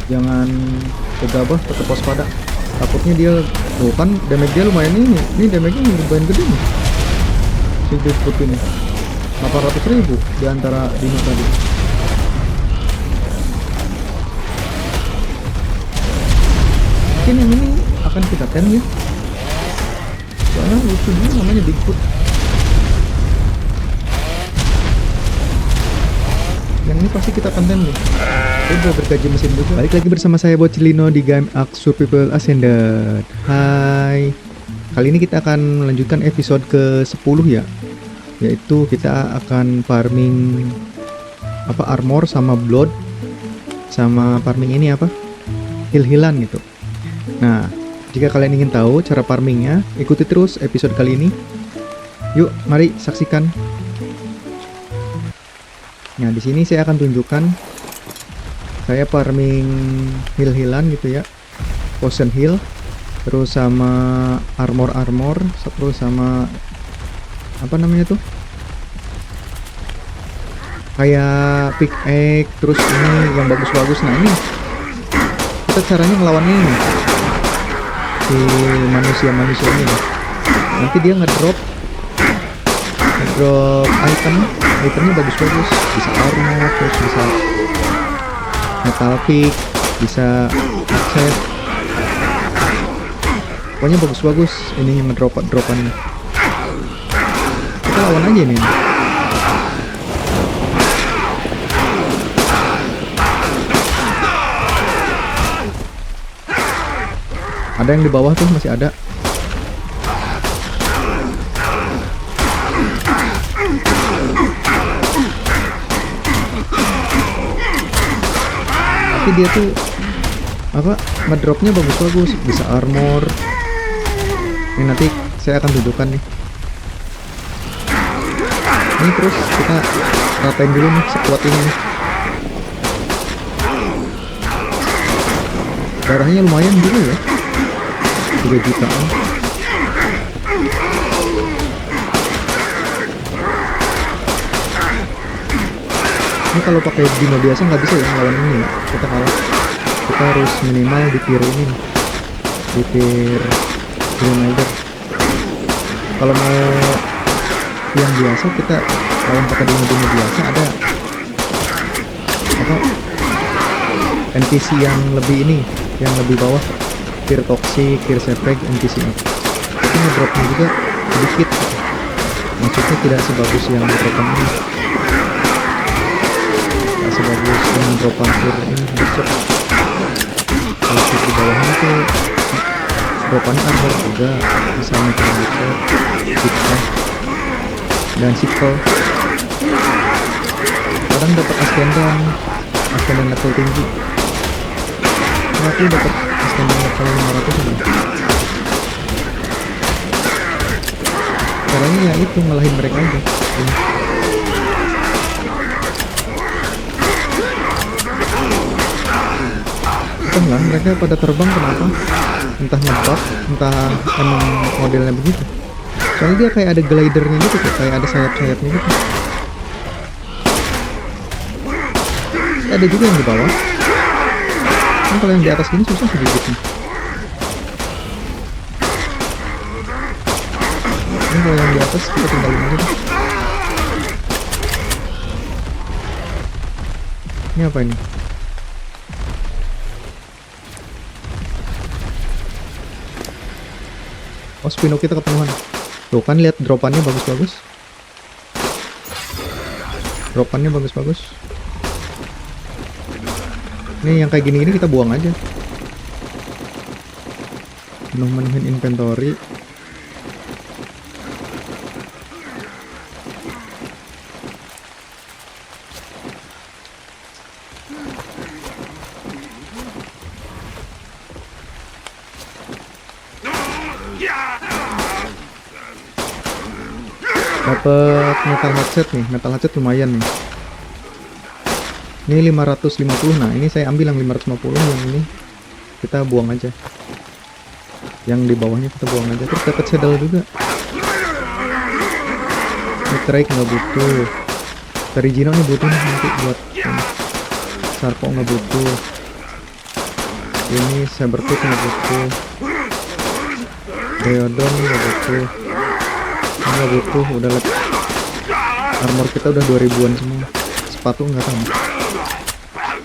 Jangan gegabah, tetap waspada. Takutnya dia, tuh kan damage dia lumayan ini damage nya lumayan gede nih. Si Bigfoot ini 800.000 di antara dino tadi. Mungkin yang ini akan kita tem ya. Soalnya lucu juga namanya Bigfoot. Yang ini pasti kita konten nih. Dia udah bergaji mesin juga. Balik lagi bersama saya Bocilino di game Ark Survival Ascended. Hai. Kali ini kita akan melanjutkan episode ke-10 ya. Yaitu kita akan farming armor sama blood, sama farming ini heal-healan gitu. Nah, jika kalian ingin tahu cara farmingnya, ikuti terus episode kali ini. Yuk, mari saksikan. Nah, di sini saya akan tunjukkan saya farming heal-healan gitu ya, potion heal, terus sama armor, terus sama apa namanya tuh, kayak pickaxe, terus ini yang bagus-bagus. Nah, ini kita caranya ngelawan ini si manusia ini. Nanti dia ngedrop itemnya bagus-bagus, bisa armor, terus bisa metal pick, bisa access, pokoknya bagus-bagus ini yang ngedropannya. Kita lawan aja nih. Ada yang di bawah tuh, masih ada. Tapi dia tuh ngedropnya bagus-bagus, bisa armor. Ini nanti saya akan tunjukkan nih. Ini terus kita ratain dulu nih sekuat ini nih. Darahnya lumayan juga ya, 3 jutaan. Ini kalau pakai dino biasa nggak bisa ya ngelawan ini ya. Kita kalah. Kita harus minimal di tier ini nih, di tier Greenlider. Kalau mau yang biasa kita lawan pakai dino biasa, ada NPC yang lebih ini, yang lebih bawah, tier toxic, tier sepeg, NPC tapi ngedropnya juga sedikit, maksudnya tidak sebagus yang dropan ini, tidak sebagus yang dropan tier ini. Kalau di bawahnya tuh dropannya armor juga, misalnya kayak gitu, dan sickle. Kadang dapat ascendan level tinggi. Nah, aku dapat ascendan level 500 ini. Caranya ya itu, ngalahin mereka aja. Entah mereka pada terbang kenapa, entah ngebug, entah emang modelnya begitu. Soalnya dia kayak ada glidernya gitu, kayak ada sayap-sayapnya gitu. Ada juga yang di bawah. Kan kalau yang di atas gini susah sedikit nih. Ini kalau yang di atas kita tinggalin aja deh. Ini apa ini? Oh, spino kita kepenuhan. Tuh kan, lihat dropannya bagus-bagus. Ini yang kayak gini-gini kita buang aja. Menuhin inventory. Dapat metal headset lumayan nih. Ini 550. Nah, ini saya ambil yang 550, yang ini kita buang aja. Yang di bawahnya kita buang aja. Terus dapat saddle juga. Mitrike nggak butuh. Terigino nih butuh nih nanti buat Sarko nggak butuh. Ini Sabertooth nggak butuh, Deodon nggak butuh, ini nggak butuh. Udah armor kita udah 2000-an semua. Sepatu nggak tahu.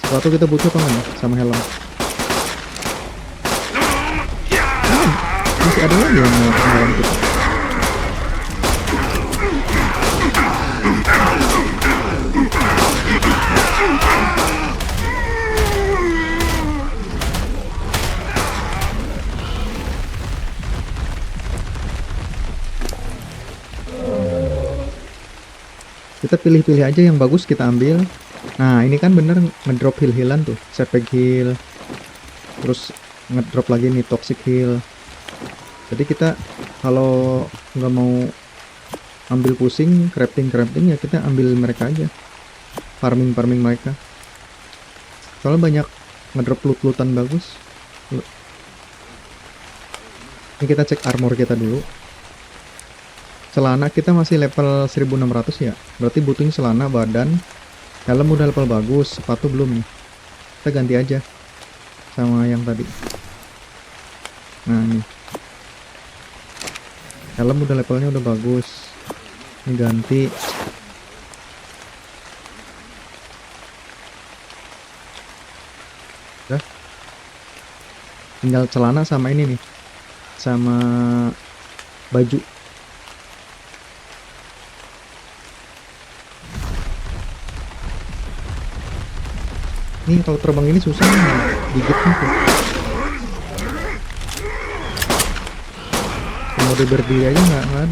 Sepatu kita butuh apa nggak? Sama helm. Masih ada lagi yang mau helm kita. Kita pilih-pilih aja yang bagus kita ambil. Nah ini kan bener ngedrop heal-healan tuh, Serpeg heal, terus ngedrop lagi nih toxic heal. Jadi kita kalau nggak mau ambil pusing crafting ya kita ambil mereka aja, farming mereka. Soalnya banyak ngedrop loot-lootan bagus. Ini kita cek armor kita dulu. Celana kita masih level 1600 ya, berarti butuhnya celana, badan, helm udah level bagus, sepatu belum nih. Kita ganti aja sama yang tadi. Nah ini helm udah levelnya udah bagus, ini ganti. Udah, tinggal celana sama ini nih, sama baju. Ini kalau terbang ini susah nih, gigitnya tuh. Mode berdiri aja nggak ada.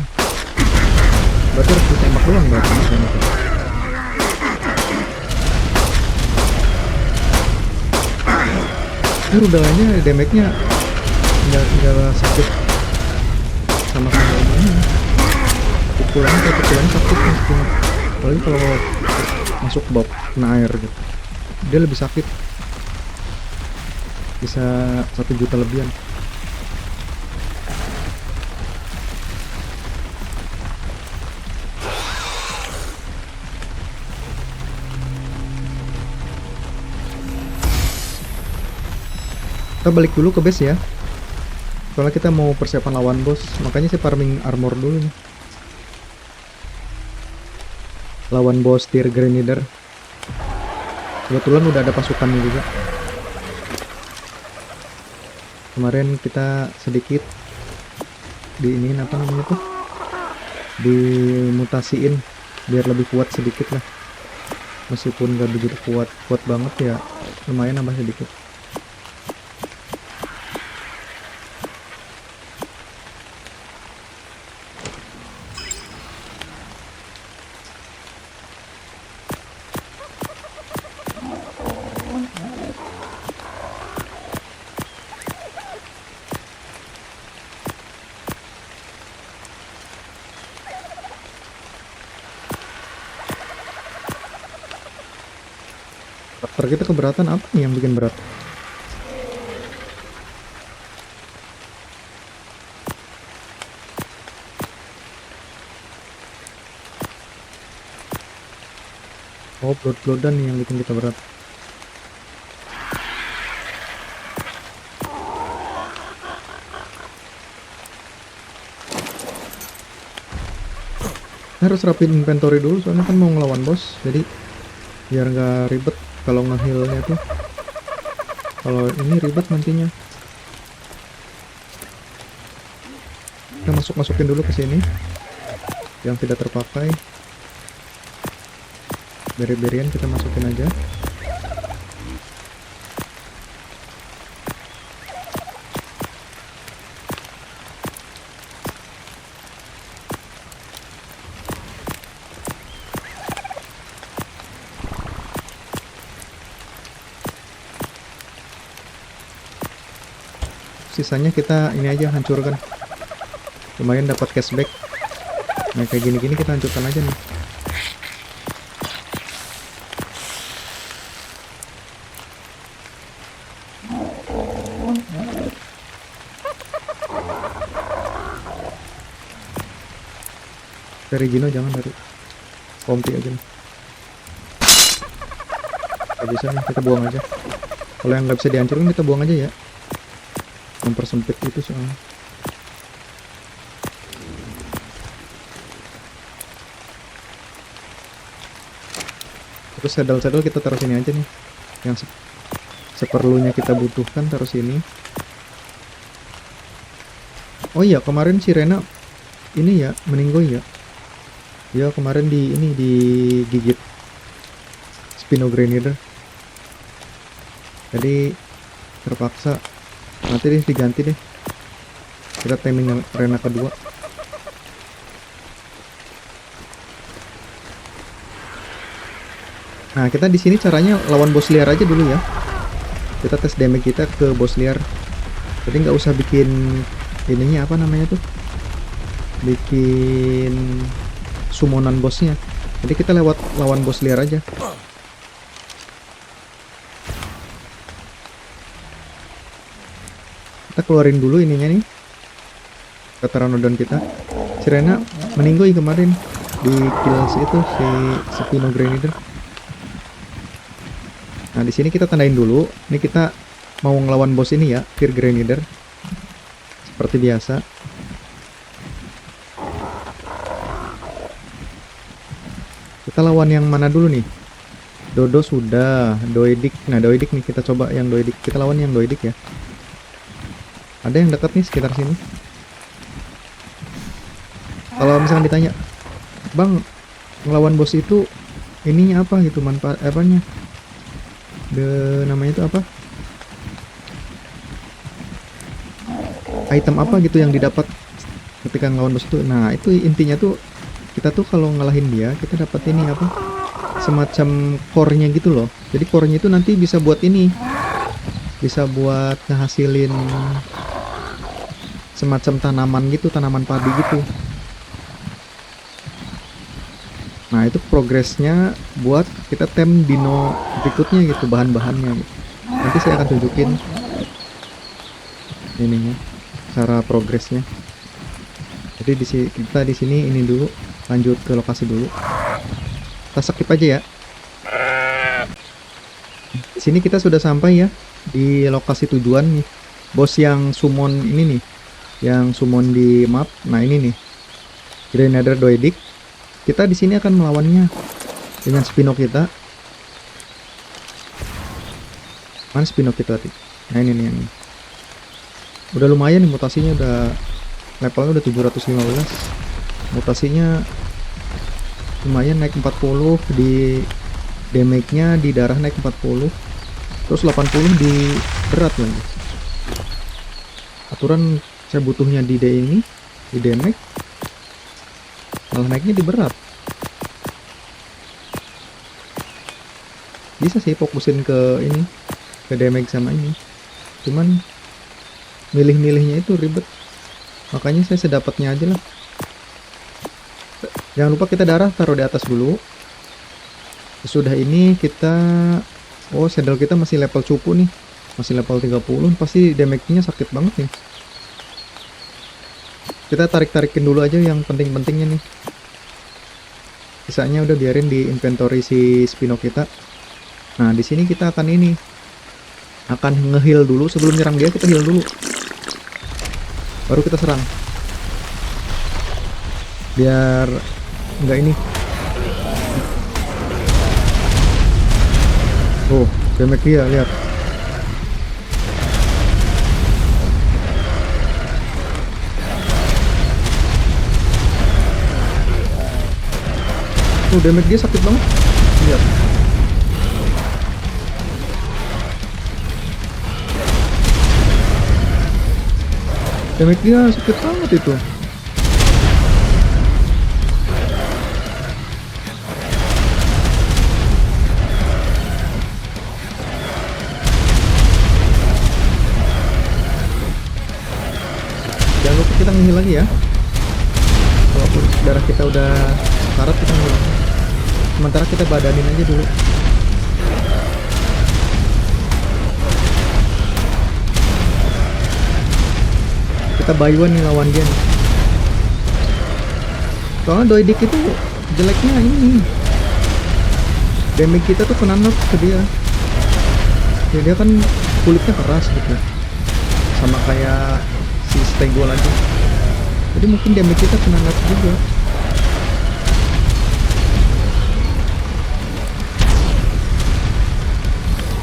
Berarti harus ditembak doang berarti. Ini rudalanya damage-nya nggak sakit sama ini. Pukulannya sakit mestinya. Apalagi kalau masuk bab kena air gitu, dia lebih sakit, bisa 1 juta lebihan. Kita balik dulu ke base ya, soalnya kita mau persiapan lawan bos, makanya saya farming armor dulu nih. Lawan bos tier Grenadier. Kebetulan udah ada pasukannya juga. Kemarin kita sedikit di ini apa namanya tuh, dimutasiin biar lebih kuat sedikit lah. Meskipun gak begitu kuat banget ya, lumayan nambah sedikit. Karakter kita keberatan apa nih yang bikin berat? Oh, blood-bloodan nih yang bikin kita berat. Harus rapin inventory dulu soalnya kan mau ngelawan bos, jadi biar nggak ribet kalau nge-healnya tuh. Kalau ini ribet nantinya. Kita masukin dulu ke sini yang tidak terpakai. Beri-berian kita masukin aja. Sisanya kita ini aja hancurkan, lumayan dapat cashback. Nah kayak gini-gini kita hancurkan aja nih. Dari Gino jangan, dari Pompi aja nih. Gak bisa nih, kita buang aja. Kalau yang nggak bisa dihancurin kita buang aja ya. mempersempit itu soalnya. Terus saddle kita taruh sini aja nih, yang seperlunya kita butuhkan taruh sini. Oh iya, kemarin si Rena ini ya meninggoy ya. Ya kemarin digigit Spino Granider. Jadi terpaksa nanti deh diganti deh. Kita timing Rena kedua. Nah, kita di sini caranya lawan bos liar aja dulu ya. Kita tes damage kita ke bos liar. Jadi nggak usah bikin ininya apa namanya tuh. Bikin summonan bosnya. Jadi kita lewat lawan bos liar aja. Kita keluarin dulu ininya nih, Pteranodon kita. Si Rena meninggoy kemarin di kills itu si Spino Granider. Nah di sini kita tandain dulu. Ini kita mau ngelawan bos ini ya, Fear Granider. Seperti biasa. Kita lawan yang mana dulu nih? Dodo sudah, Doedik. Nah Doedik nih kita coba yang Doedik. Kita lawan yang Doedik ya. Ada yang dekat nih sekitar sini. Kalau misalnya ditanya, Bang, ngelawan bos itu ininya apa gitu, manfaat apanya? Namanya itu apa? Item apa gitu yang didapat ketika ngelawan bos itu? Nah, itu intinya tuh kita tuh kalau ngalahin dia, kita dapat ini apa? Semacam core-nya gitu loh. Jadi core-nya itu nanti bisa buat ini. Bisa buat ngehasilin semacam tanaman gitu, tanaman padi gitu. Nah itu progresnya buat kita tem dino berikutnya gitu, bahan-bahannya gitu. Nanti saya akan tunjukin ininya, cara progresnya. Jadi kita di sini ini dulu, lanjut ke lokasi dulu. Kita skip aja ya. Di sini kita sudah sampai ya di lokasi tujuan nih. Bos yang summon ini nih, yang summon di map. Nah ini nih, Granider Doedik. Kita di sini akan melawannya dengan Spino kita. Mana Spino kita tadi? Nah ini nih yang ini. Udah lumayan nih mutasinya, udah levelnya udah 715. Mutasinya lumayan, naik 40 di damage-nya, di darah naik 40. Terus 80 di berat lagi. Aturan saya butuhnya di ini, di damage. Malah naiknya di berat. Bisa sih fokusin ke ini, ke damage sama ini. Cuman milih-milihnya itu ribet. Makanya saya sedapatnya aja lah. Jangan lupa kita darah taruh di atas dulu. Sesudah ini kita, oh saddle kita masih level cupu nih, masih level 30. Pasti damage-nya sakit banget nih. Kita tarik-tarikin dulu aja yang penting-pentingnya nih. Sisanya udah biarin di inventory si Spino kita. Nah, di sini kita akan ini, akan nge-heal dulu. Sebelum nyerang dia kita heal dulu, baru kita serang. Biar enggak ini. Oh, damage dia, lihat. Tuh damage dia sakit banget. Lihat. Damage dia sakit banget itu. Jangan lupa kita ngehil lagi ya. Walaupun darah kita udah sekarat, kita ngehil. Sementara kita badanin aja dulu. Kita buy one nih lawan dia nih. Soalnya Doedik itu jeleknya ini, damage kita tuh kena nerf ke dia. Ya, dia kan kulitnya keras gitu. sama kayak si Stego lagi. Jadi mungkin damage kita kena nerf juga.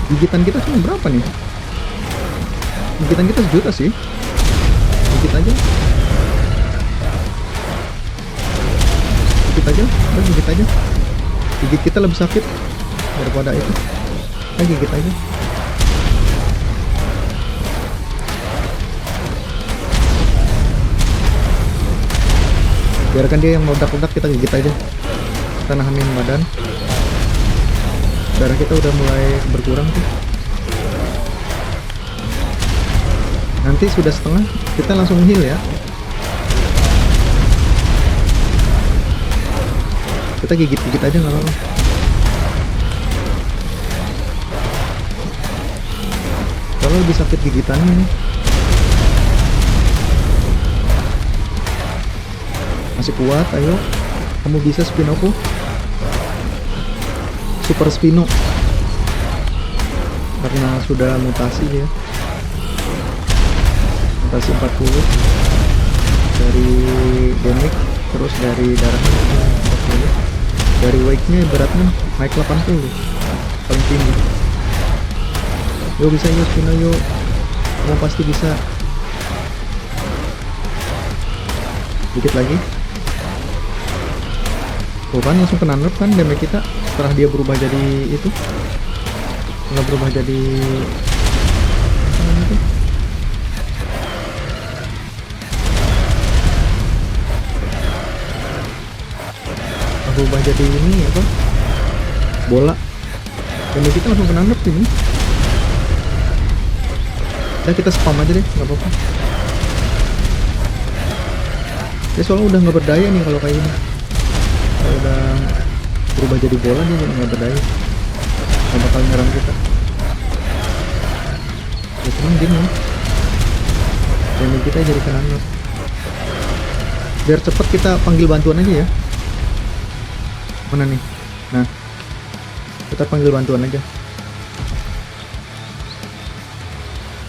Gigitan kita cuma berapa nih? Gigitan kita 1 juta sih. Gigit aja. Gigit aja, gigit aja. Gigit kita lebih sakit daripada itu. Gigit aja. Biarkan dia yang meledak-ledak, kita gigit aja. Kita nahanin badan. Darah kita udah mulai berkurang tuh. Nanti sudah setengah, kita langsung heal ya. Kita gigit-gigit aja nggak apa-apa. Kalau lebih sakit gigitannya nih. Masih kuat, ayo. Kamu bisa Spinoku. Super Spino. Karena sudah mutasi ya. Mutasi 40 dari damage, terus dari darahnya 40, dari weight-nya beratnya naik 80 paling tinggi. Yuk bisa, yuk Spino yuk, kamu pasti bisa. Dikit lagi. Tuh kan langsung kena nerf kan damage kita setelah dia berubah jadi itu, nggak berubah jadi apa namanya itu? Berubah jadi ini apa, bola. Dan kita langsung kena nerf ini. Ya kita spam aja deh, nggak apa-apa. Ya soalnya udah nggak berdaya nih kalau kayak ini. Kalau udah berubah jadi bola dia jadi nggak berdaya, nggak bakal nyerang kita. Ya cuman gini, damage kita jadi kena nerf. Biar cepet kita panggil bantuan aja ya. Mana nih? Nah, kita panggil bantuan aja.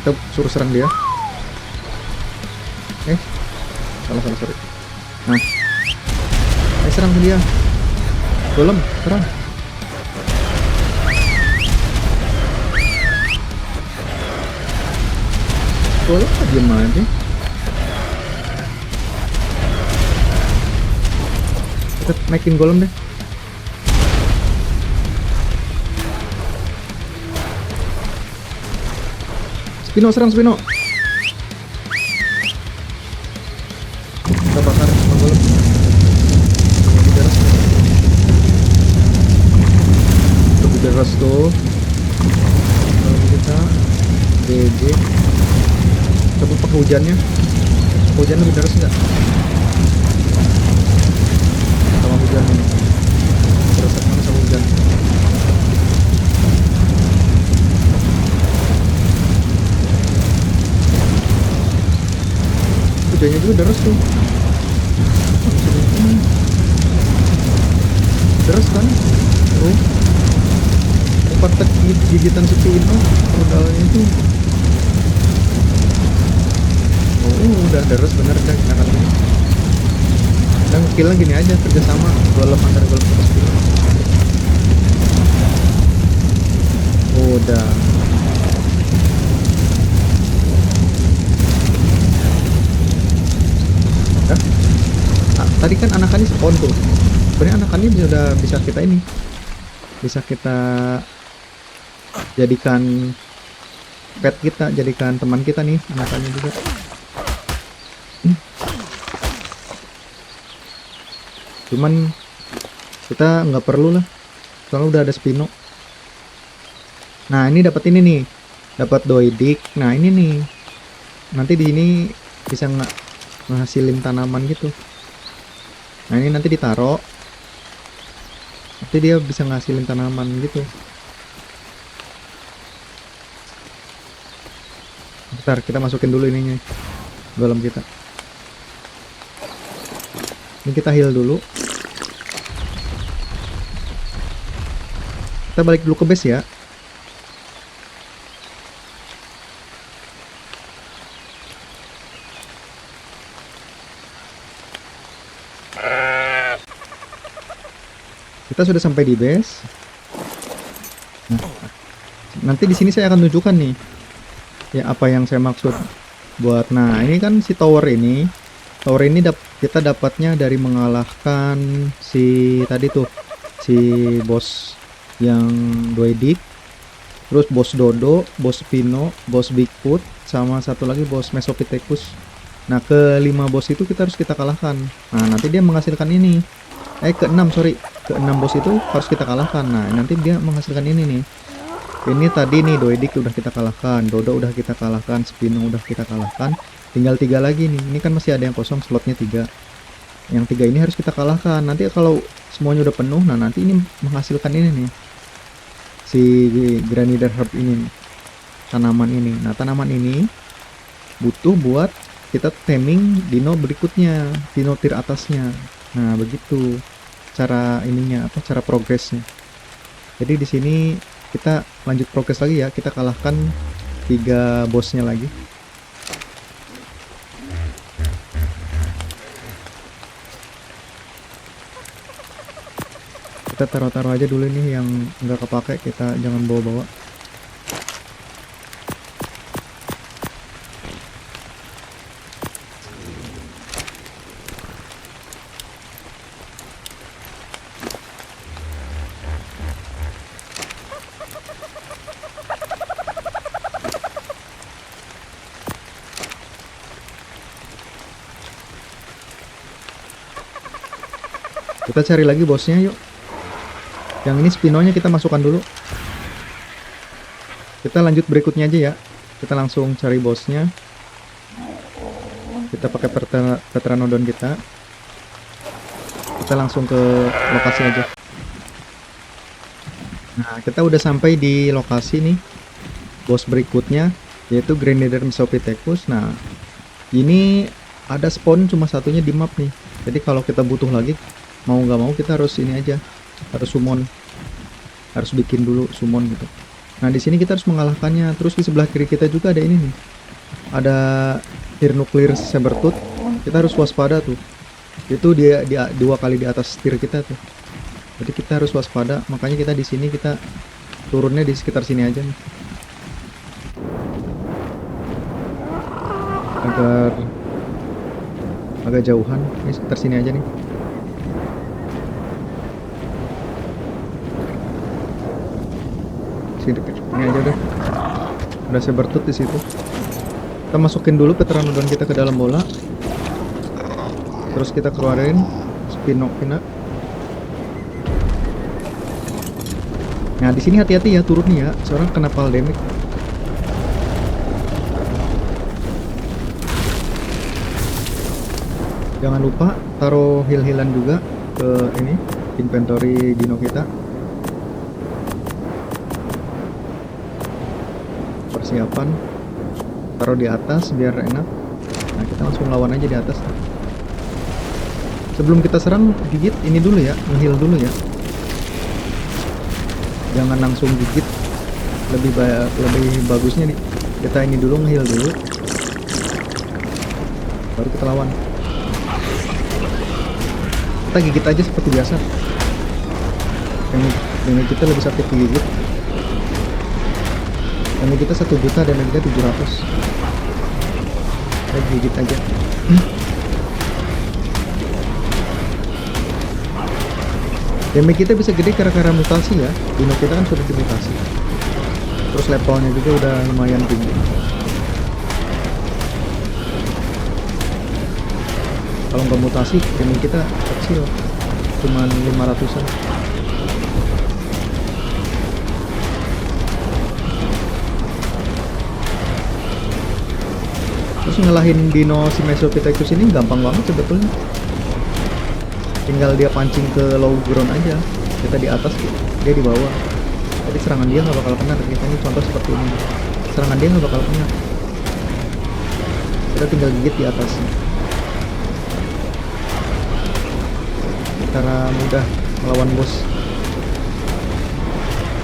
Kita suruh serang dia. Salah sorry. Nah, serang dia. Golem, serang. Golem diam aja. Kita naikin golem deh. Spino, serang Spino. Kita bakar sama golem. Lebih deras. Lebih deras tuh. Kalau kita GG. Coba pakai hujannya. Hujan lebih deras nggak? Sama hujan ini. Deras mana sama hujan? Hujannya juga deras tuh. Deras kan? Tuh. Patek gigitan Spino modalnya itu. Oh, udah deras bener kan enakan ini. Dan skillnya gini aja, kerjasama golem antar golem sama Spino. Udah. Tadi kan anakannya spawn tuh. Sebenarnya anakannya sudah bisa kita ini, bisa kita jadikan pet kita, jadikan teman kita nih anakannya juga. Cuman kita nggak perlu lah, soalnya udah ada Spino. Nah ini dapat ini nih, dapat Doidik. Nah ini nih, nanti di sini bisa ngehasilin tanaman gitu. Nah ini nanti ditaro, nanti dia bisa ngasilin tanaman gitu. Bentar, kita masukin dulu ininya, golem kita. Ini kita heal dulu. Kita balik dulu ke base ya. Kita sudah sampai di base. Nah, nanti di sini saya akan tunjukkan nih ya apa yang saya maksud buat. Nah, ini kan si tower ini. Tower ini kita dapatnya dari mengalahkan si tadi tuh, si bos yang Dwaydik, terus bos Dodo, bos Pino, bos Bigfoot, sama satu lagi bos Mesopithecus. Nah, kelima bos itu kita harus kita kalahkan. Nah, nanti dia menghasilkan ini. Keenam, sorry. Keenam bos itu harus kita kalahkan. Nah, nanti dia menghasilkan ini nih. Ini tadi nih Dwaydik udah kita kalahkan, Dodo udah kita kalahkan, Spino udah kita kalahkan. Tinggal 3 lagi nih. Ini kan masih ada yang kosong, slotnya 3. Yang 3 ini harus kita kalahkan. Nanti kalau semuanya udah penuh, nah nanti ini menghasilkan ini nih. Si Granider Herb ini nih. Tanaman ini. Nah, tanaman ini butuh buat kita taming dino berikutnya, dino tier atasnya. Nah, begitu cara ininya, apa cara progresnya. Jadi di sini kita lanjut progres lagi ya. Kita kalahkan 3 bosnya lagi. Kita taruh-taruh aja dulu nih yang nggak kepake, kita jangan bawa-bawa. Kita cari lagi bosnya yuk. Yang ini Spinonya kita masukkan dulu. Kita lanjut berikutnya aja ya. Kita langsung cari bosnya. Kita pakai Pteranodon kita. Kita langsung ke lokasi aja. Nah, kita udah sampai di lokasi nih. Bos berikutnya yaitu Granider Mesopithecus. Nah, ini ada spawn cuma satunya di map nih. Jadi kalau kita butuh lagi, mau nggak mau kita harus ini aja, harus summon, harus bikin dulu summon gitu. Nah, di sini kita harus mengalahkannya. Terus di sebelah kiri kita juga ada ini nih, ada tir nuklir Sabertooth. Kita harus waspada tuh, itu dia 2 kali di atas tir kita tuh. Jadi kita harus waspada. Makanya kita di sini kita turunnya di sekitar sini aja nih, agar agak jauhan. Ini sekitar sini aja nih. Ini aja deh. Udah Sabertooth di situ. Kita masukin dulu Pteranodon kita ke dalam bola. Terus kita keluarin Spinokina. Nah, di sini hati-hati ya turunnya ya. Seorang kena pandemic. Jangan lupa taruh heal-healan juga ke ini inventory dino kita. Persiapan, taruh di atas biar enak. Nah, kita langsung lawan aja di atas. Sebelum kita serang, gigit ini dulu ya, nge-heal dulu ya. Jangan langsung gigit. Lebih bagusnya nih kita ini dulu, nge-heal dulu, baru kita lawan. Kita gigit aja seperti biasa. Damage kita lebih sakit digigit. Damage kita 1 juta, damage kita 700. Kita gigit aja. Damage kita bisa gede karena mutasi ya. Dino kita kan sudah dimutasi. Terus levelnya juga udah lumayan tinggi. Kalau nggak mutasi, damage kita kecil, cuman 500-an. Terus ngelahin dino si Mesopithecus ini gampang banget sebetulnya. Tinggal dia pancing ke low ground aja. Kita di atas, dia di bawah. Jadi serangan dia nggak bakal kena. Kita ini contoh seperti ini. Serangan dia nggak bakal kena. Kita tinggal gigit di atasnya. Cara mudah melawan bos.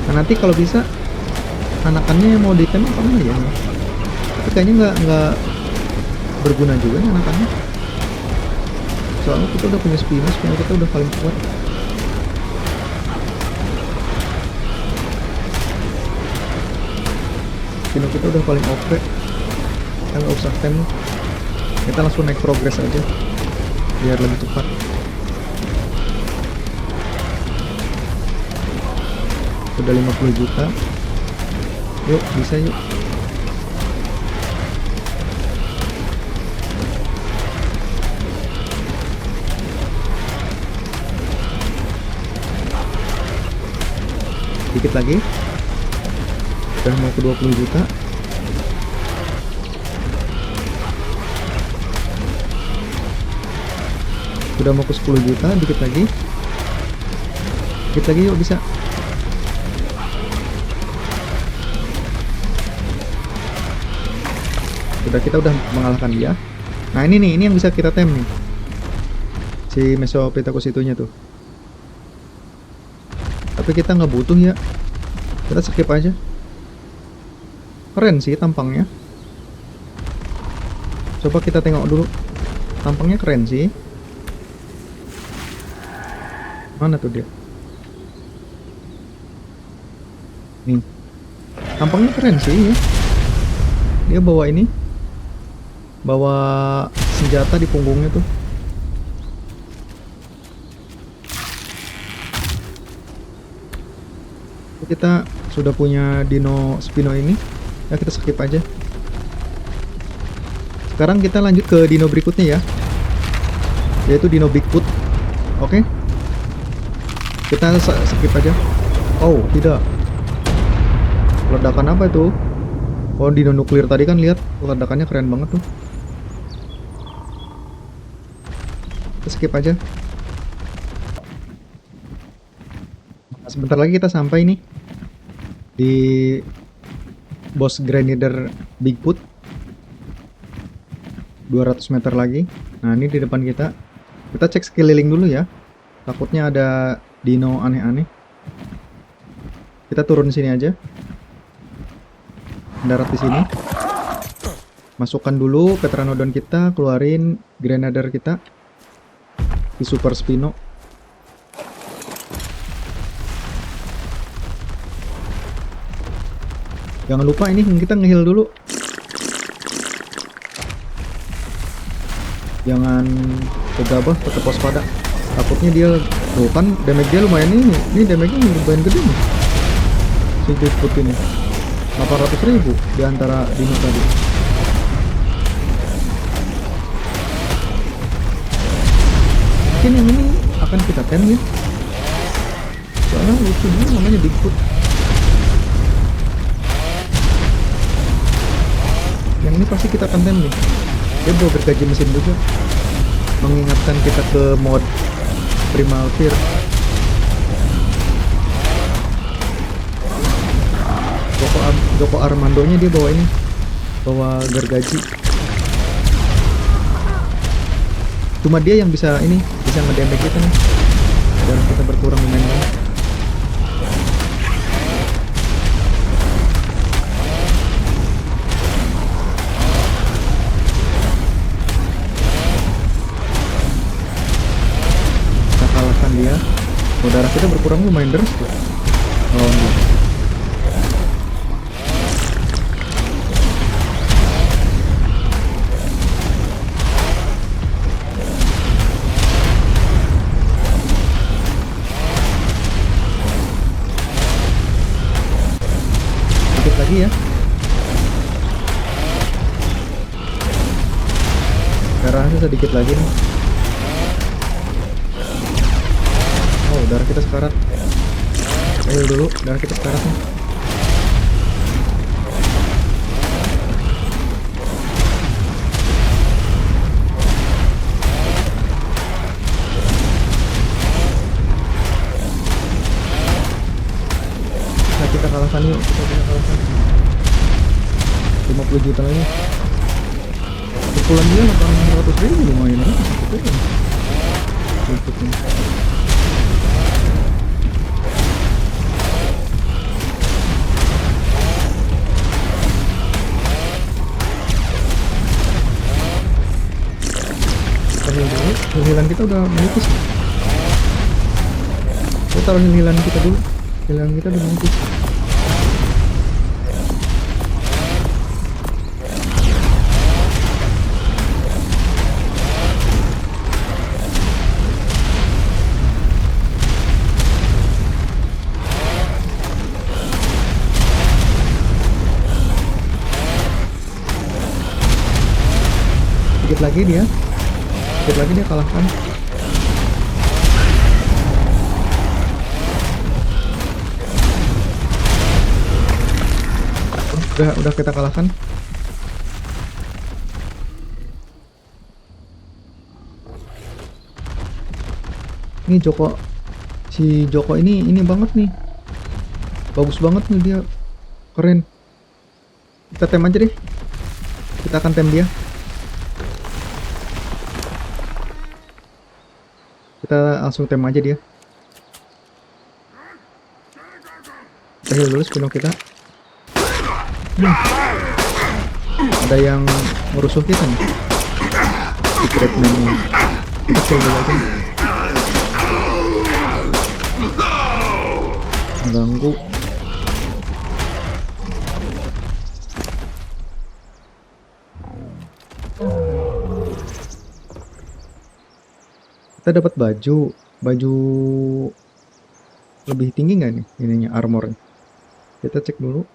Nah, nanti kalau bisa anakannya mau ditembak apa enggak ya? Tapi kayaknya nggak berguna juga nih anakannya. Soalnya kita udah punya Spino kita udah paling kuat. Spino kita udah paling OP. Kita nggak usah tem, kita langsung naik progress aja biar lebih cepat. Sudah 50 juta. Yuk, bisa yuk. Dikit lagi. Udah mau ke 20 juta. Sudah mau ke 10 juta, dikit lagi. Dikit lagi yuk, bisa. Kita udah mengalahkan dia. Nah ini yang bisa kita tem nih, si Mesopithecus itunya tuh. Tapi kita nggak butuh ya, kita skip aja. Keren sih tampangnya. Coba kita tengok dulu, tampangnya keren sih. Mana tuh dia? Nih, tampangnya keren sih ya. Dia bawa ini, bawa senjata di punggungnya tuh. Kita sudah punya Dino Spino ini, ya kita skip aja. Sekarang kita lanjut ke dino berikutnya ya, yaitu Dino Bigfoot. Oke, kita skip aja. Oh tidak, ledakan apa itu? Oh, dino nuklir tadi kan, lihat ledakannya keren banget tuh. Kita skip aja. Nah, sebentar lagi kita sampai nih di bos Granider Bigfoot. 200 meter lagi. Nah ini di depan kita. Kita cek sekeliling dulu ya, takutnya ada dino aneh-aneh. Kita turun sini aja, mendarat di sini. Masukkan dulu Pteranodon kita, keluarin Granider kita di Super Spino. Jangan lupa ini kita nge-heal dulu. Jangan gegabah, tetap waspada. Takutnya dia, tuh kan damage dia lumayan nih. Ini damage nya lumayan gede nih, si Bigfoot ini. 800.000 di antara dino tadi. Mungkin yang ini akan kita tem ya, soalnya lucu juga namanya Bigfoot. Yang ini pasti kita akan tem nih. Dia bawa gergaji mesin juga, mengingatkan kita ke mod Primal Fear. Joko Armando-nya dia bawa ini, bawa gergaji. Cuma dia yang bisa ini, bisa ngedamage kita nih, dan kita berkurang lumayan banget. Kita kalahkan dia. Oh, darah kita berkurang lumayan deras tuh. Oh enggak. Ya, darahnya sedikit lagi nih. Oh, darah kita sekarat. Ayo dulu, darah kita sekarat nih. Nah, kita kalahkan yuk, kita kalahkan. 50 juta lagi. Pukulan dia 800.000 lumayan lah. Hilang kita udah menipis. Kita taruh hilang kita dulu. Hilang kita udah menipis. Dikit lagi dia kalahkan. Udah kita kalahkan. Ini si Joko ini banget nih. Bagus banget nih dia. Keren. Kita tem aja deh. Kita akan tem dia. Kita langsung tem aja dia. Kita heal dulu Spino kita. Ada yang merusuh kita nih. Secret man. Kita kill dulu aja. Mengganggu. Kita dapat baju lebih tinggi nggak nih ininya, armornya? Kita cek dulu.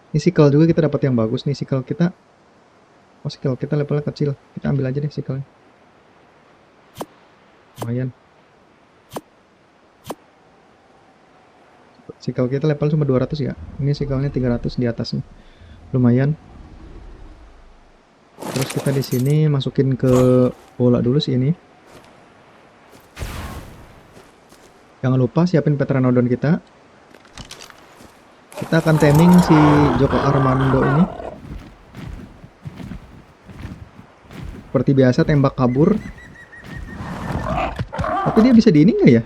Ini sickle juga kita dapat yang bagus nih, sickle kita. Oh, sickle kita levelnya kecil. Kita ambil aja deh sickle. Lumayan. Sickle kita level cuma 200 ya. Ini sickle-nya 300 di atasnya. Lumayan. Terus kita di sini masukin ke bola dulu sih ini. Jangan lupa siapin Pteranodon kita. Kita akan taming si Joko Armando ini. Seperti biasa tembak kabur. Tapi dia bisa di ini nggak ya?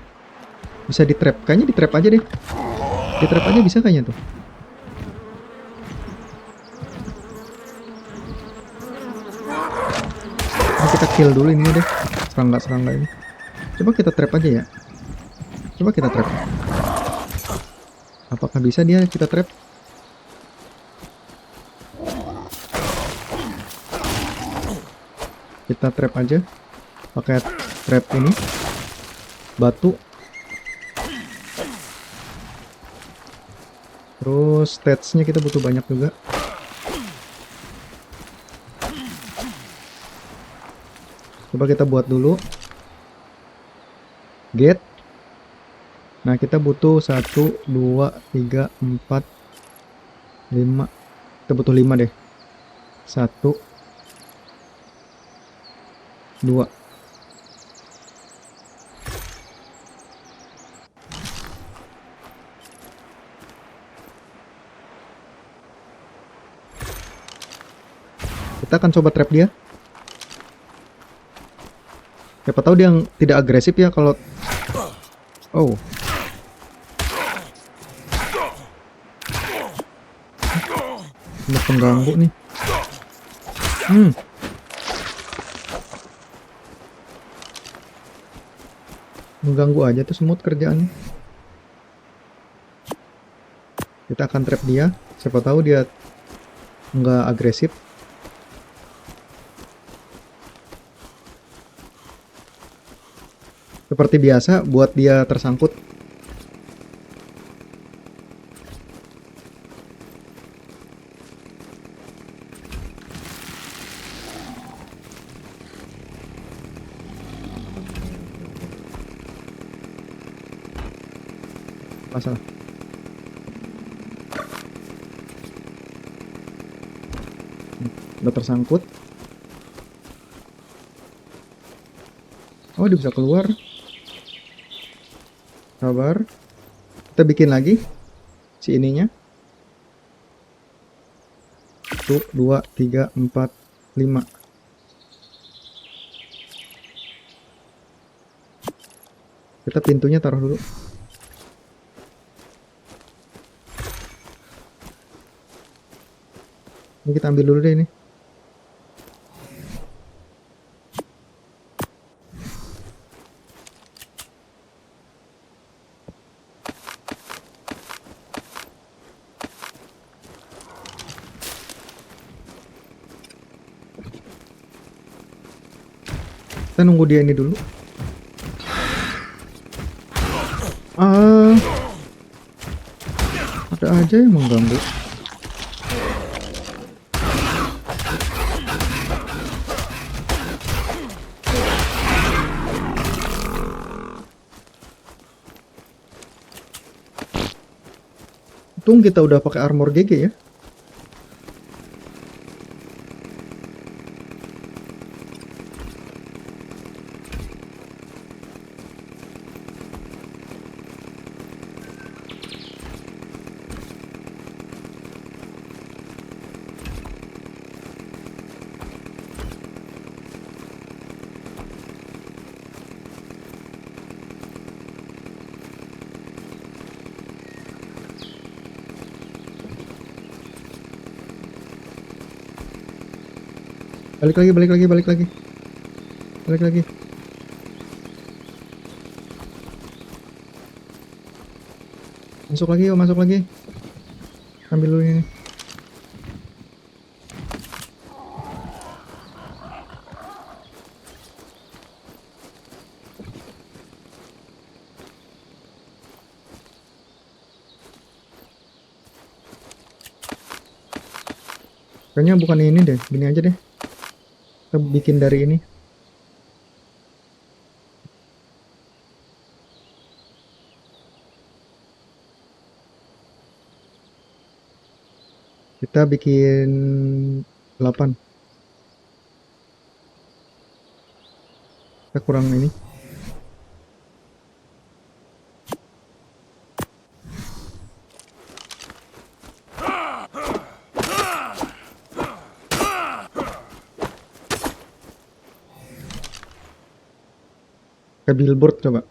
Bisa di trap. Kayaknya di trap aja deh. Di trap aja bisa kayaknya tuh. Kita kill dulu ini deh, serangga ini. Coba kita trap aja ya. Coba kita trap. Apakah bisa dia kita trap? Kita trap aja. Pakai trap ini. Batu. Terus statsnya kita butuh banyak juga. Coba kita buat dulu gate. Nah, kita butuh 1, 2, 3, 4, 5. Kita butuh 5 deh. 1, 2. Kita akan coba trap dia. Siapa tahu dia yang tidak agresif ya kalau... Oh. Ada pengganggu nih. Mengganggu aja tuh semut kerjaannya. Kita akan trap dia. Siapa tahu dia nggak agresif. Seperti biasa, buat dia tersangkut. Masalah. Udah tersangkut. Oh, dia bisa keluar. Sabar. Kita bikin lagi si ininya. 1, 2, 3, 4, 5. Kita pintunya taruh dulu. Ini kita ambil dulu deh ini. Kita nunggu dia ini dulu. Ada aja yang mengganggu. Untung kita udah pakai armor GG ya. Balik lagi, balik lagi, balik lagi. Balik lagi. Masuk lagi, yuk, masuk lagi. Ambil dulu ini. Kayaknya bukan ini deh, gini aja deh. Kita bikin dari ini. Kita bikin 8. Kita kurang ini. Ke billboard coba.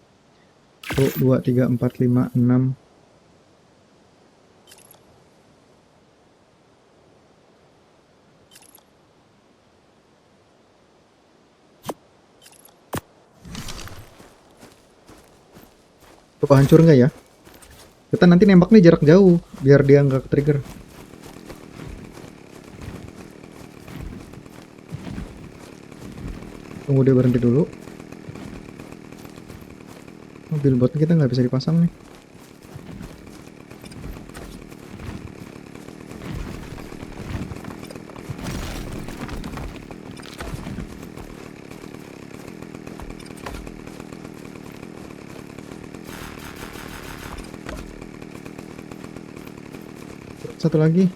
1, 2, 3, 4, 5, 6. Coba hancur nggak ya? Kita nanti nembaknya jarak jauh biar dia nggak ke-trigger. Tunggu dia berhenti dulu. Oh, billboard kita nggak bisa dipasang nih. Satu lagi.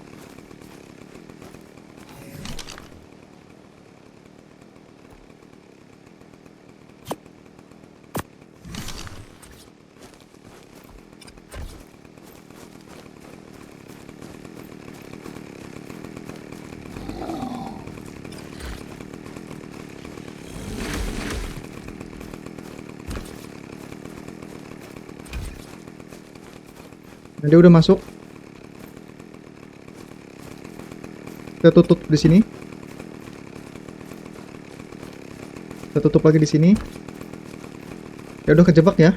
Nah, dia udah masuk. Kita tutup di sini. Kita tutup lagi di sini. Ya udah kejebak ya.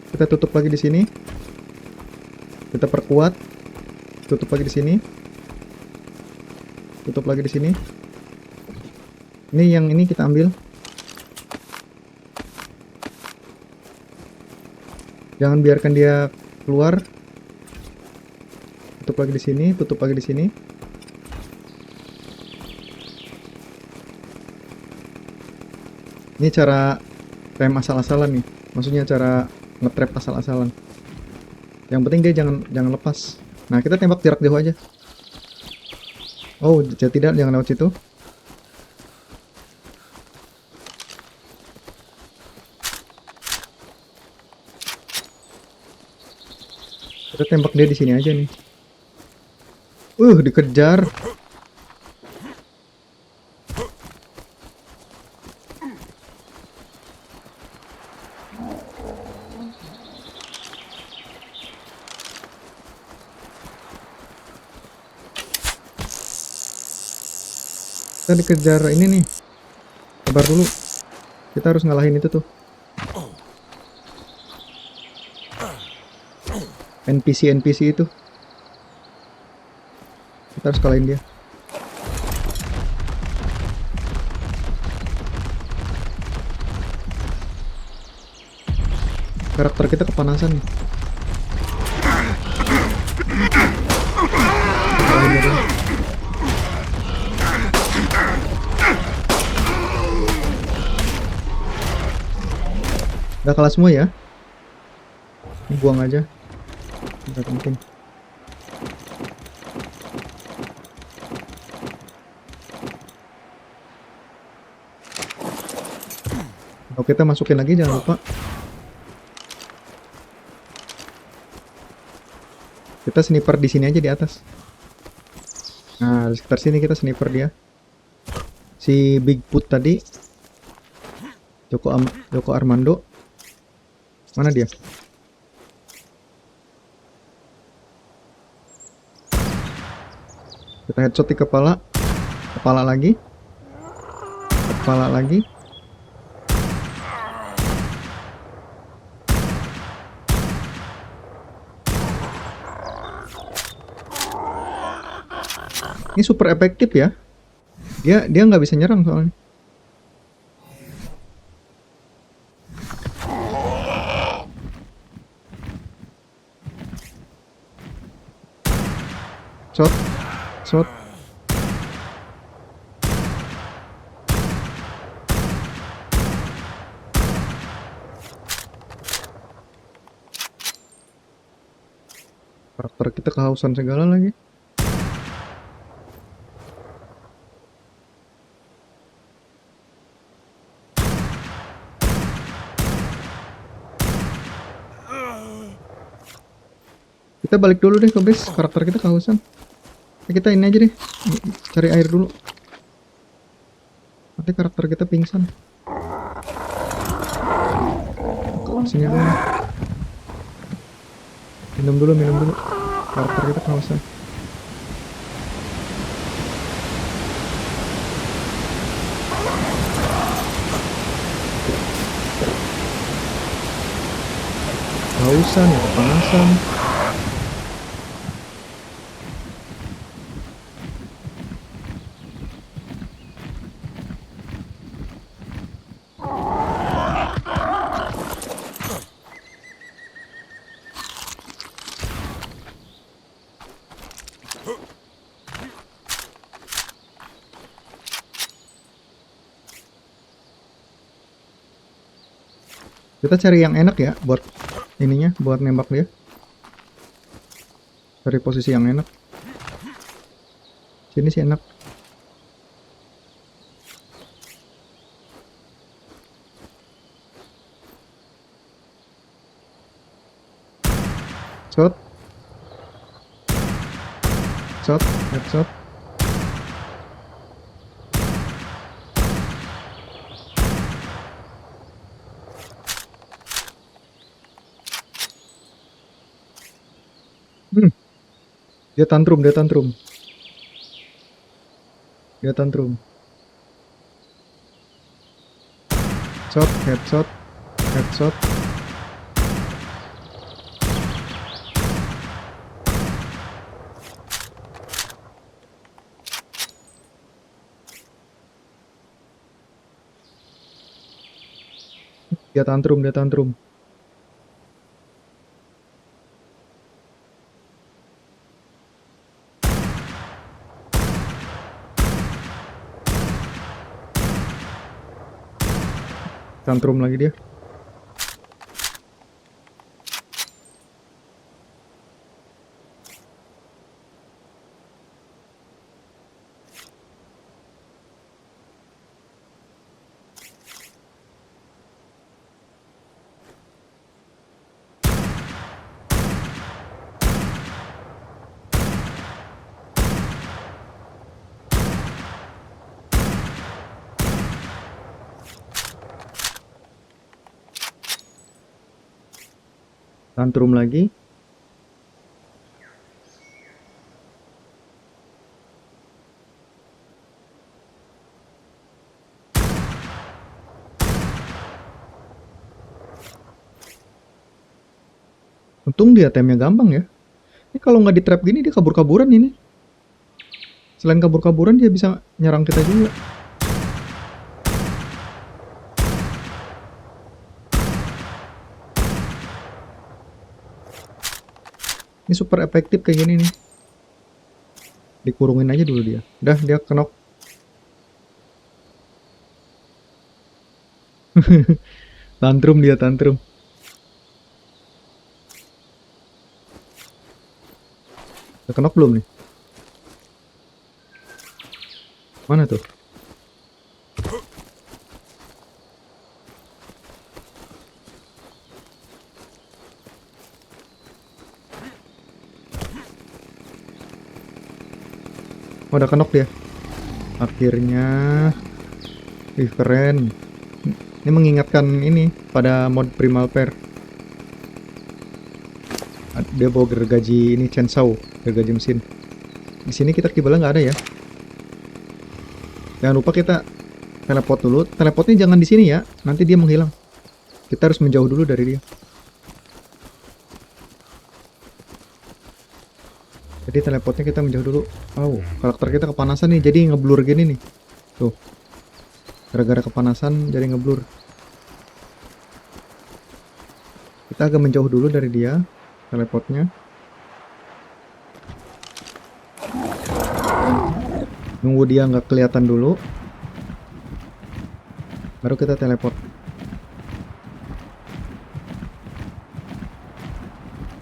Kita tutup lagi di sini. Kita perkuat. Tutup lagi di sini. Tutup lagi di sini. Ini yang ini kita ambil. Jangan biarkan dia keluar. Tutup lagi di sini, tutup lagi di sini. Ini cara rem asal-asalan nih. Maksudnya cara nge-trap asal-asalan. Yang penting dia jangan lepas. Nah, kita tembak jarak jauh aja. Oh, tidak, jangan lewat situ. Kita tembak dia di sini aja nih. Dikejar. Kita dikejar ini nih. Sabar dulu. Kita harus ngalahin itu tuh. NPC itu. Kita harus kalahin dia. Karakter kita kepanasan nih. Kalahin dia dulu. Udah kalah semua ya. Buang aja. Nggak penting. Kalau kita masukin lagi jangan lupa. Kita sniper di sini aja di atas. Nah, di sekitar sini kita sniper dia. Si Bigfoot tadi. Joko Armando. Mana dia? Kita headshot di kepala. Kepala lagi. Kepala lagi. Ini super efektif ya. Dia nggak bisa nyerang soalnya. Shot. Shot. Karakter kita kehausan segala lagi. Kita balik dulu deh ke base, karakter kita kehausan. Kita ini aja deh, cari air dulu. Nanti karakter kita pingsan. Sini dulu. Minum dulu. Karakter kita kehausan. Kehausan ya, kepanasan. Kita cari yang enak ya buat ininya, buat nembak dia. Cari posisi yang enak. Sini sih enak. Shot. Shot, headshot. Dia tantrum. Shot, headshot. Dia tantrum. Tantrum lagi dia. Tantrum lagi. Untung dia temnya gampang ya. Ini kalau nggak di trap gini dia kabur-kaburan ini. Selain kabur-kaburan dia bisa nyerang kita juga. Ini super efektif kayak gini nih. Dikurungin aja dulu dia. Udah dia kenok. Tantrum. Udah kenok belum nih? Mana tuh? Oh, udah kenok dia. Akhirnya. Ih, keren. Ini mengingatkan ini pada mod Primal Pair. Dia bawa gergaji ini chainsaw, gergaji mesin. Di sini kita kibalnya nggak ada ya. Jangan lupa kita teleport dulu. Teleportnya jangan di sini ya, nanti dia menghilang. Kita harus menjauh dulu dari dia. Jadi teleportnya kita menjauh dulu. Oh, karakter kita kepanasan nih, jadi ngeblur gini nih. Tuh. Gara-gara kepanasan jadi ngeblur. Kita agak menjauh dulu dari dia, teleportnya. Nunggu dia nggak kelihatan dulu. Baru kita teleport.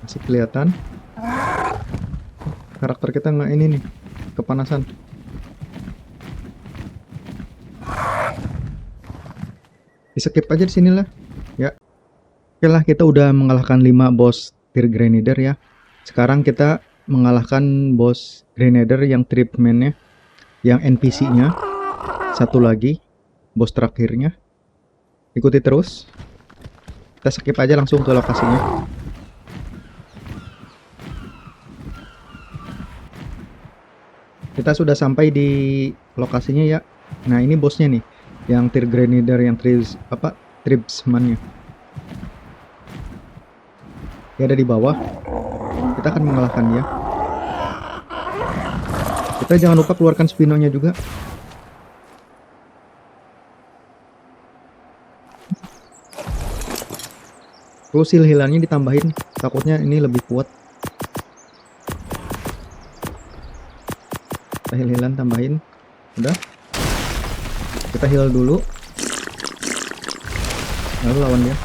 Masih kelihatan. Karakter kita nggak ini nih, kepanasan. Di skip aja di sini lah, ya. Oke lah, kita udah mengalahkan 5 bos tier Grenadier ya. Sekarang kita mengalahkan bos Grenadier yang tripman-nya, yang NPC-nya. Satu lagi, bos terakhirnya. Ikuti terus. Kita skip aja langsung ke lokasinya. Kita sudah sampai di lokasinya ya. Nah, ini bosnya nih, yang tier Grenadier, yang tribesman-nya. Dia ada di bawah. Kita akan mengalahkan dia. Kita jangan lupa keluarkan spinonya juga. Terus heal-healannya ditambahin, takutnya ini lebih kuat. Kita heal-healan tambahin. Udah. Kita heal dulu. Lalu lawan dia.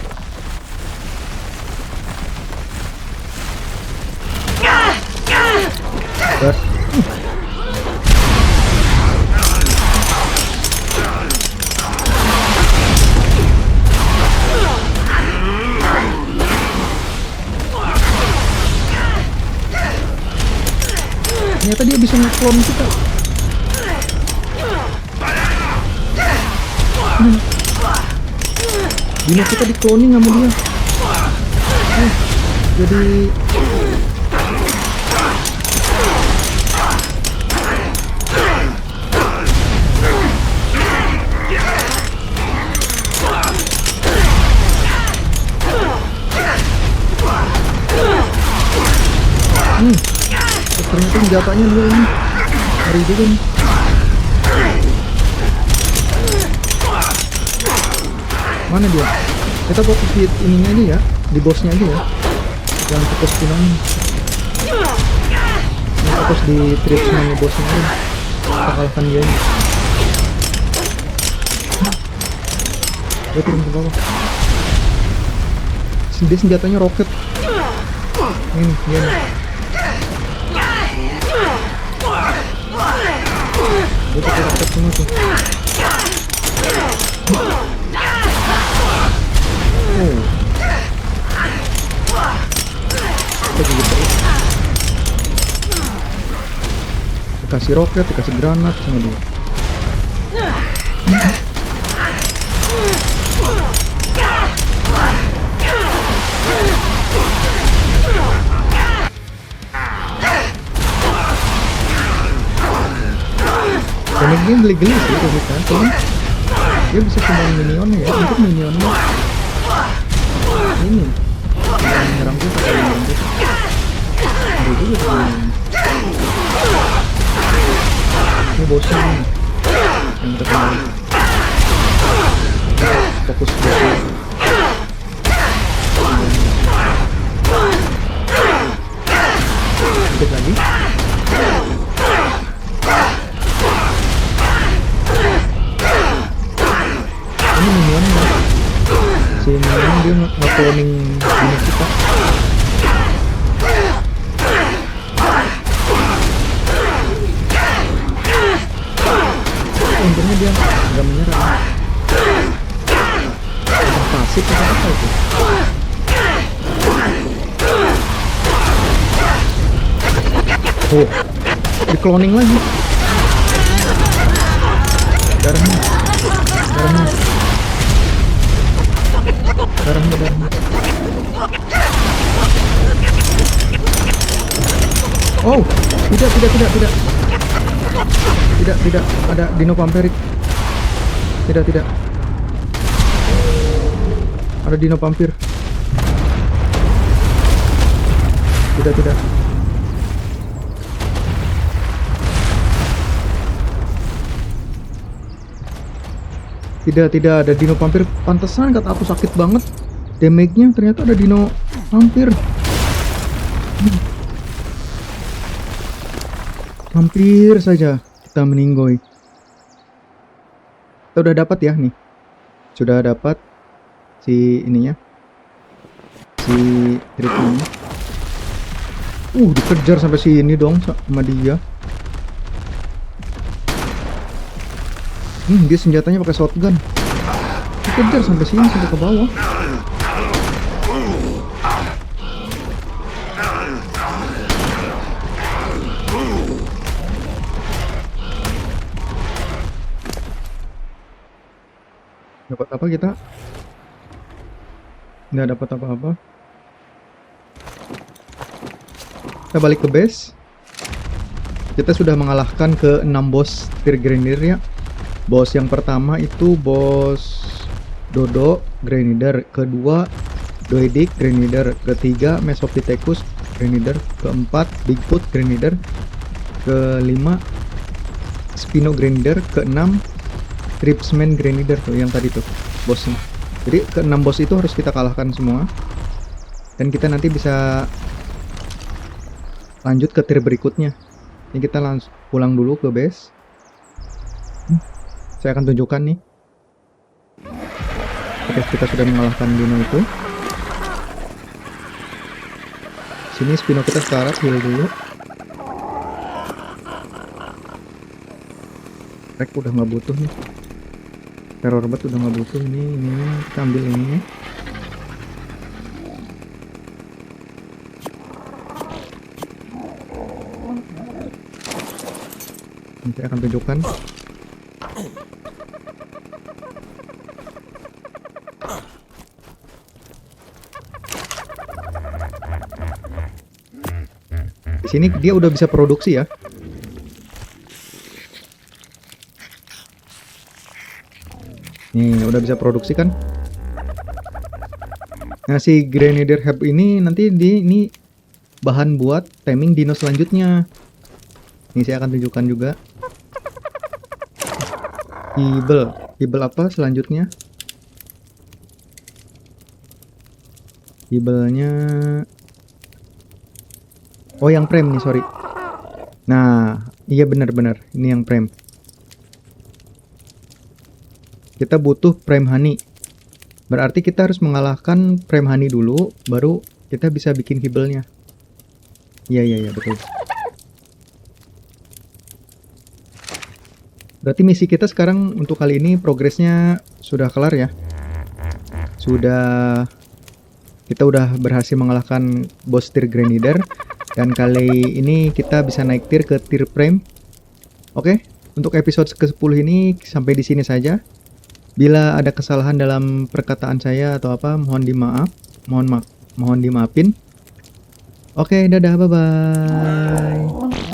Ternyata dia bisa nge-clone kita. Dino kita di cloning sama dia. Jadi ternyata senjatanya dia ini ngeri juga nih. Mana dia? Kita fokus di ininya aja ya, di bosnya aja ya. Jangan fokus di nanya. Kita fokus di tripsnya bosnya aja. Kita kalahkan dia ini. Dia turun ke bawah. Dia senjatanya roket. Ini dia nih. Dia pakai roket semua tuh. Oh. Kita juga terus. Dikasih roket, dikasih granat sama dia. Dan ini geli-geli sih kan, cuman dia bisa kembali minionnya ya, untuk minionnya ini menyerang dia pakai minion gitu. Ada juga tuh ini bosnya nih yang kita kembali fokus bosnya. Sedikit lagi. Ini minionnya, si minion dia nge-cloning dino kita. Exit itu apa itu? Oh, di cloning lagi. Darahnya. Oh, tidak ada dino pamperik. Tidak ada dino pampir. Tidak ada dino pampir. Pantesan kata aku sakit banget damage-nya, ternyata ada dino pampir. Hampir saja kita meninggoy. Kita udah dapat ya nih. Sudah dapat si ininya. Si tripnya. Dikejar sampai sini dong sama dia. Dia senjatanya pakai shotgun. Dikejar sampai sini, sampai ke bawah. Dapat apa kita? Nggak dapat apa-apa. Kita balik ke base. Kita sudah mengalahkan ke 6 boss tier Granider ya. Boss yang pertama itu bos Dodo Granider, kedua Doedic Granider, ketiga Mesopithecus Granider, keempat Bigfoot Granider, kelima Spino Granider, keenam Tripsman Granider tuh yang tadi tuh bosnya. Jadi ke-6 bos itu harus kita kalahkan semua. Dan kita nanti bisa lanjut ke tier berikutnya. Ini kita langsung pulang dulu ke base. Saya akan tunjukkan nih. Oke, kita sudah mengalahkan dino itu. Sini Spino kita sekarat, heal dulu. Rek udah nggak butuh nih. Terror bat udah nggak butuh. Ini kita ambil ini. Nanti akan tunjukkan. Di sini dia udah bisa produksi ya. Nih, udah bisa produksi kan? Nah, si Granider Hub ini nanti ini bahan buat taming dino selanjutnya. Ini saya akan tunjukkan juga. Hibel apa selanjutnya? Hibelnya oh, yang prem nih, sorry. Nah, iya benar-benar ini yang prem. Kita butuh prime honey. Berarti kita harus mengalahkan prime honey dulu, baru kita bisa bikin hibelnya. Iya betul. Berarti misi kita sekarang untuk kali ini progresnya sudah kelar ya. Kita udah berhasil mengalahkan boss tier Granider. Dan kali ini kita bisa naik tier ke tier prime. Oke, untuk episode ke-10 ini sampai di sini saja. Bila ada kesalahan dalam perkataan saya atau apa, mohon dimaafin. Oke, dadah, bye-bye.